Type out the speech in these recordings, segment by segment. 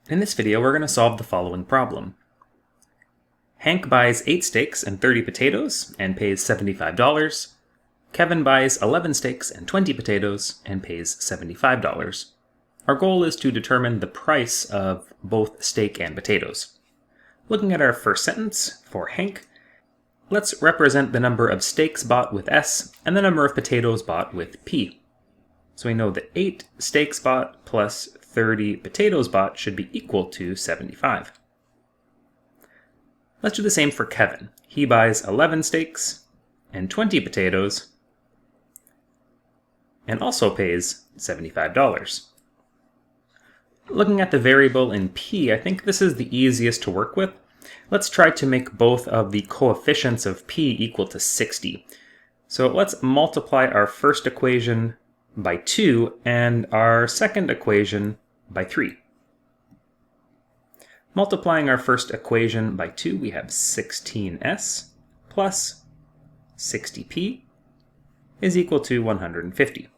In this video, we're going to solve the following problem. Hank buys 8 steaks and 30 potatoes and pays $75. Kevin buys 11 steaks and 20 potatoes and pays $75. Our goal is to determine the price of both steak and potatoes. Looking at our first sentence, for Hank, let's represent the number of steaks bought with S and the number of potatoes bought with P. So we know that 8 steaks bought plus 30 potatoes bought should be equal to 75. Let's do the same for Kevin. He buys 11 steaks and 20 potatoes and also pays $75. Looking at the variable in P, I think this is the easiest to work with. Let's try to make both of the coefficients of P equal to 60. So let's multiply our first equation by 2 and our second equation by 3. Multiplying our first equation by 2, we have 16s plus 60p is equal to 150.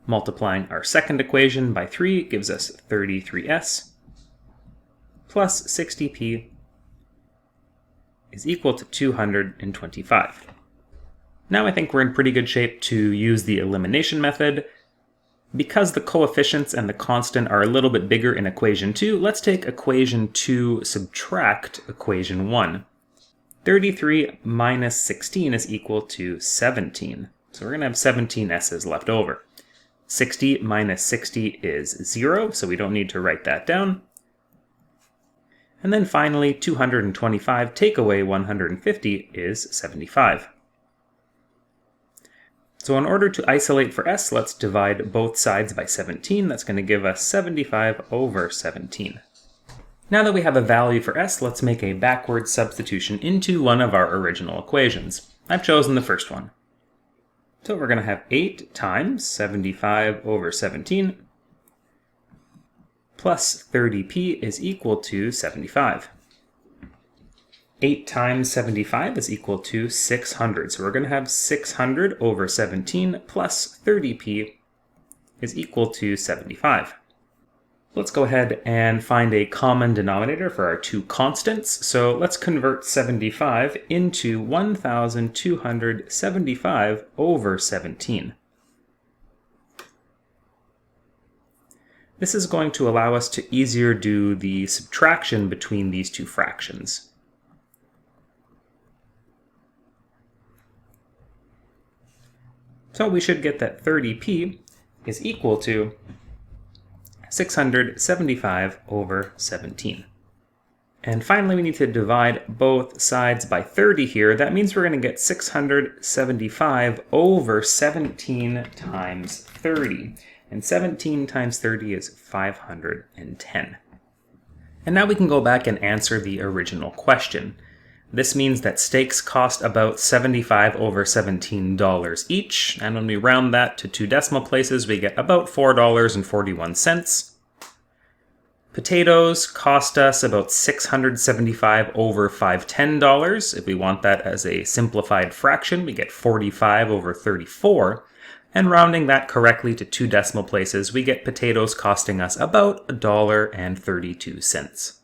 Multiplying our second equation by 3 gives us 33s plus 60p is equal to 225. Now I think we're in pretty good shape to use the elimination method. Because the coefficients and the constant are a little bit bigger in equation 2, let's take equation 2 subtract equation 1. 33 minus 16 is equal to 17. So we're going to have 17 s's left over. 60 minus 60 is 0, so we don't need to write that down. And then finally, 225 take away 150 is 75. So in order to isolate for s, let's divide both sides by 17. That's going to give us 75 over 17. Now that we have a value for s, let's make a backward substitution into one of our original equations. I've chosen the first one. So we're going to have 8 times 75 over 17 plus 30p is equal to 75. 8 times 75 is equal to 600. So we're going to have 600 over 17 plus 30p is equal to 75. Let's go ahead and find a common denominator for our two constants. So let's convert 75 into 1,275 over 17. This is going to allow us to easier do the subtraction between these two fractions. So we should get that 30p is equal to 675 over 17. And finally, we need to divide both sides by 30 here. That means we're going to get 675 over 17 times 30. And 17 times 30 is 510. And now we can go back and answer the original question. This means that steaks cost about $75 over $17 each, and when we round that to 2 decimal places, we get about $4.41. Potatoes cost us about $675 over $510. If we want that as a simplified fraction, we get 45 over 34. And rounding that correctly to 2 decimal places, we get potatoes costing us about $1.32.